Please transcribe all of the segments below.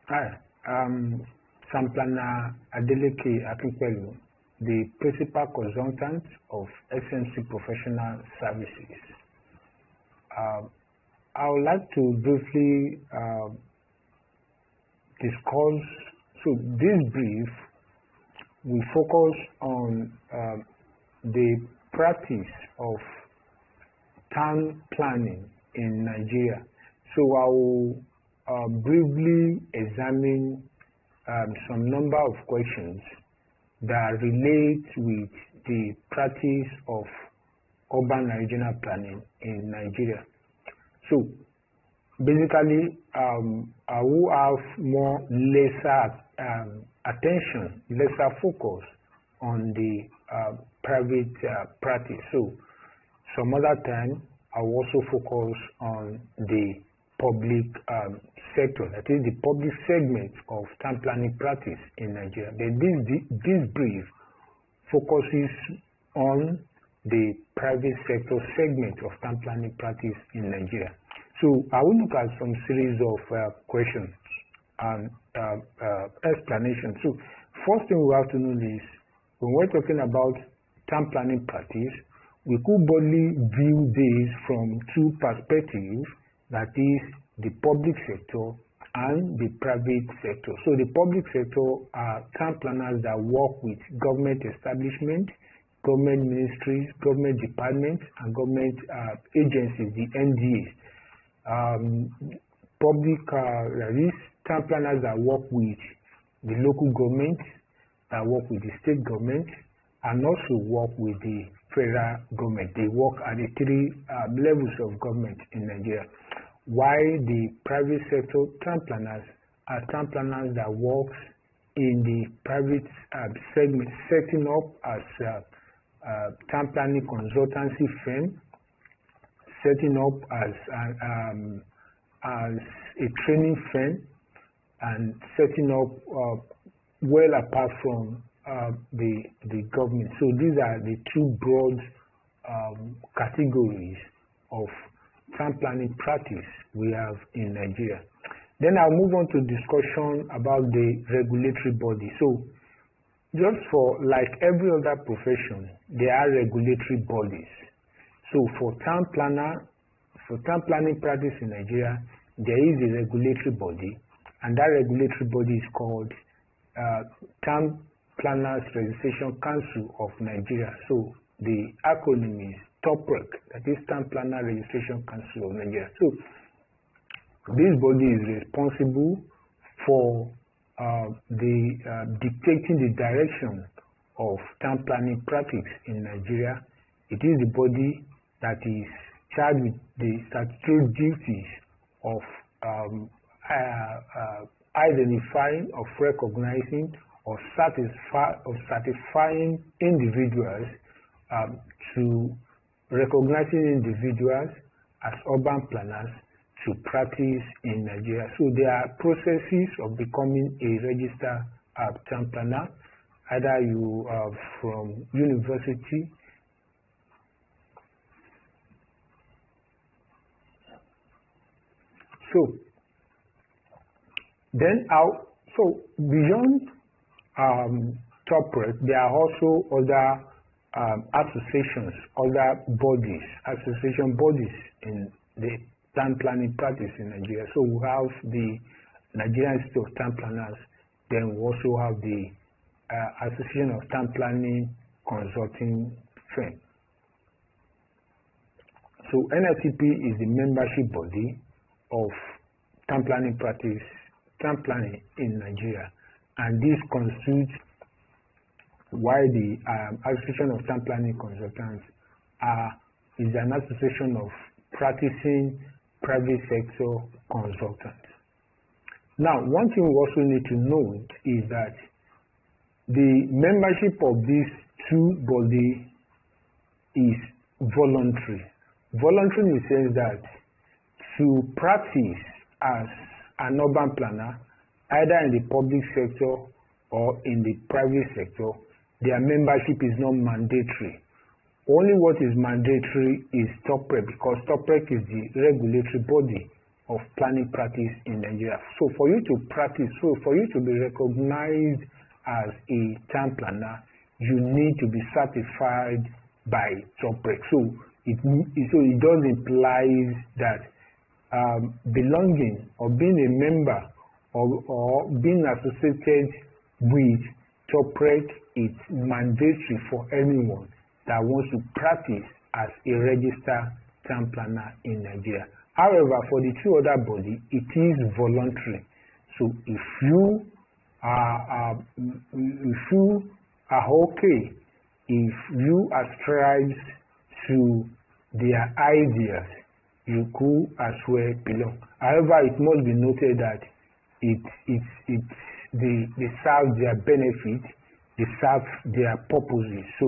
Hi, Samplana Adeleke Akinpelu, the Principal Consultant of SMC Professional Services. I would like to briefly discuss, so this brief we focus on the practice of town planning in Nigeria. So I will briefly examine some number of questions that relate with the practice of urban and regional planning in Nigeria. So basically, I will have lesser attention, lesser focus on the private practice. So some other time, I will also focus on the public sector, that is the public segment of town planning practice in Nigeria. But this brief focuses on the private sector segment of town planning practice in Nigeria. So I will look at some series of questions and explanations. So first thing we have to know is, when we're talking about town planning practice, we could boldly view this from two perspectives, that is the public sector and the private sector. So the public sector are town planners that work with government establishment, government ministries, government departments, and government agencies, the NDAs. That is town planners that work with the local government, that work with the state government, and also work with the federal government. They work at the three levels of government in Nigeria. While the private sector town planners are town planners that work in the private segment, setting up as town planning consultancy firm, setting up as a training firm, and setting up well apart from the government. So these are the two broad categories of town planning practice we have in Nigeria. Then I'll move on to discussion about the regulatory body. So just for like every other profession, there are regulatory bodies. So for town planning practice in Nigeria, there is a regulatory body, and that regulatory body is called Town Planners Registration Council of Nigeria. So the acronym is TOPREC, that is Town Planner Registration Council of Nigeria. So this body is responsible for dictating the direction of town planning practice in Nigeria. It is the body that is charged with the statutory duties of identifying, of recognizing, or satisfying individuals, to recognizing individuals as urban planners to practice in Nigeria. So there are processes of becoming a registered town planner. Either you are from university, so then so beyond TOPREC, there are also other associations, other bodies, association bodies in the town planning practice in Nigeria. So we have the Nigerian Institute of Town Planners, then we also have the Association of Town Planning Consulting Firm. So NITP is the membership body of town planning practice, town planning in Nigeria, and this constitutes why the Association of Town Planning Consultants is an association of practicing private sector consultants. Now, one thing we also need to note is that the membership of these two bodies is voluntary. Voluntary in the sense that to practice as an urban planner, either in the public sector or in the private sector, their membership is not mandatory. Only what is mandatory is TOPREC, because TOPREC is the regulatory body of planning practice in Nigeria. So for you to practice, so for you to be recognized as a town planner, you need to be certified by TOPREC. So it does imply that belonging or being a member or being associated with TOPREC is mandatory for anyone that wants to practice as a registered town planner in Nigeria. However, for the two other bodies, it is voluntary. So if you are okay, if you ascribe to their ideas, you could as well belong. However, it must be noted that they serve their benefit, they serve their purposes. So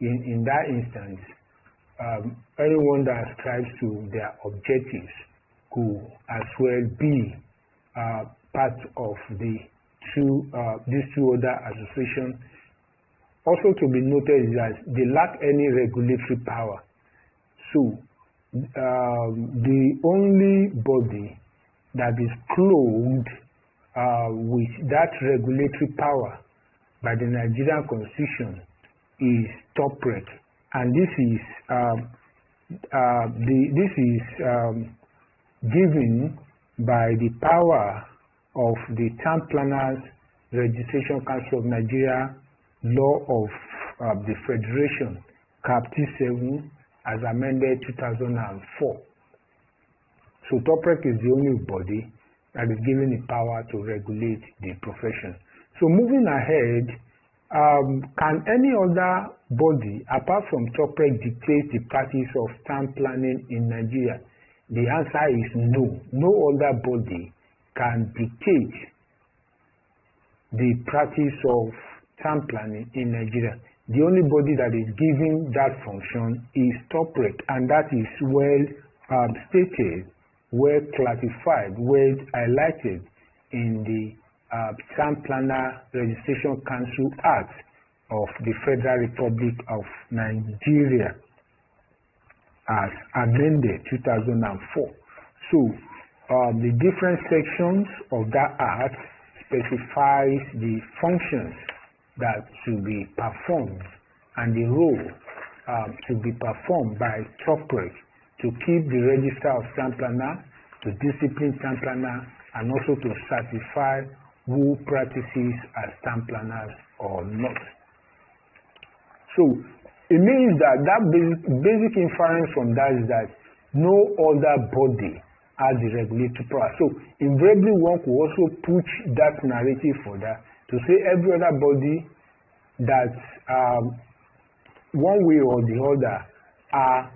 in that instance, anyone that ascribes to their objectives could as well be part of these two other associations. Also to be noted is that they lack any regulatory power. So the only body that is clothed with that regulatory power by the Nigerian Constitution is TOPREC, and this is given by the power of the Town Planners Registration Council of Nigeria Law of the Federation, Cap 7, as amended 2004. So TOPREC is the only body that is given the power to regulate the profession. So moving ahead, can any other body apart from TOPREC dictate the practice of town planning in Nigeria? The answer is no. No other body can dictate the practice of town planning in Nigeria. The only body that is giving that function is TOPREC, and that is well stated, well classified, well highlighted in the Town Planner Registration Council Act of the Federal Republic of Nigeria as amended 2004. So the different sections of that act specifies the functions that should be performed and the role to be performed by TOPREC to keep the register of town planner, to discipline town planner, and also to certify who practices as town planners or not. So it means that basic inference from that is that no other body has the regulatory power. So invariably one could also push that narrative for that to say every other body that one way or the other are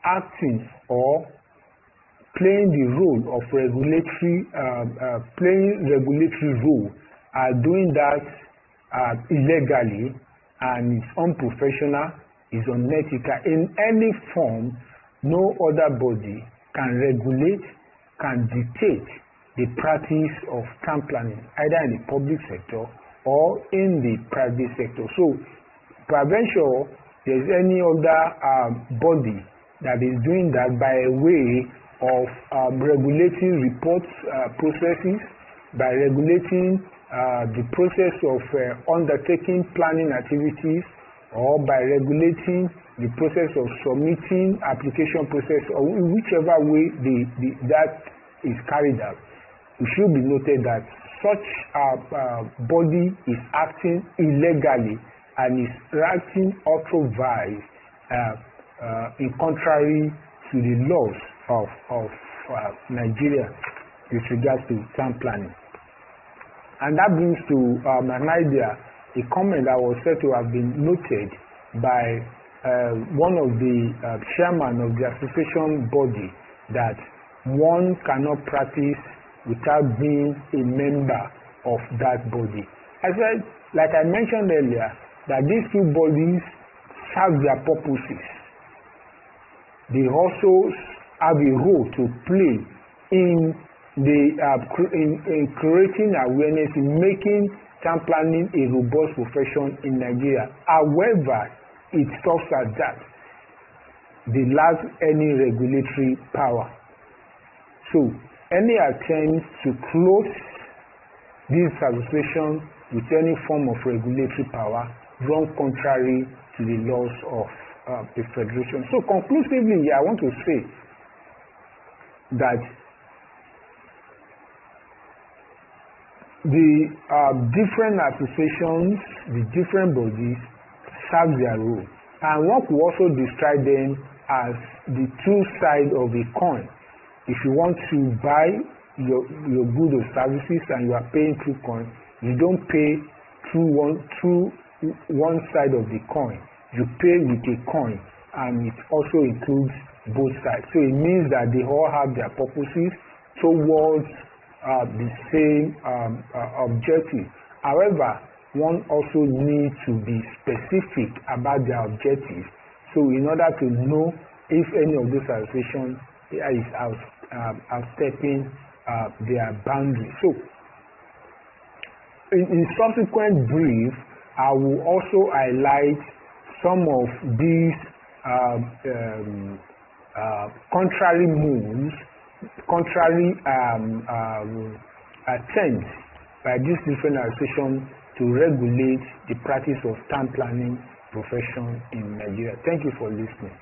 acting or playing the role of regulatory role are doing that illegally and is unprofessional, is unethical in any form. No other body can regulate, can dictate the practice of town planning either in the public sector or in the private sector. So peradventure there's any other body that is doing that by way of regulating reports processes, by regulating the process of undertaking planning activities, or by regulating the process of submitting application process, or whichever way that is carried out. It should be noted that such body is acting illegally and is acting ultra-vires in contrary to the laws of Nigeria with regards to town planning. And that brings to an idea, a comment that was said to have been noted by one of the chairman of the association body, that one cannot practice without being a member of that body. I said, like I mentioned earlier, that these two bodies serve their purposes. They also have a role to play in creating awareness, in making town planning a robust profession in Nigeria. However, it stops at that. They lack any regulatory power. So any attempt to close this association with any form of regulatory power run contrary to the laws of the federation. So conclusively, I want to say that the different associations, the different bodies serve their role, and one could also describe them as the two sides of a coin. If you want to buy your goods or services and you are paying through coin, you don't pay through one side of the coin. You pay with a coin, and it also includes both sides. So it means that they all have their purposes towards the same objective. However, one also needs to be specific about their objectives. So in order to know if any of those associations is outstepping their boundaries. So in subsequent brief, I will also highlight some of these contrary moves, contrary attempts by these different associations to regulate the practice of town planning profession in Nigeria. Thank you for listening.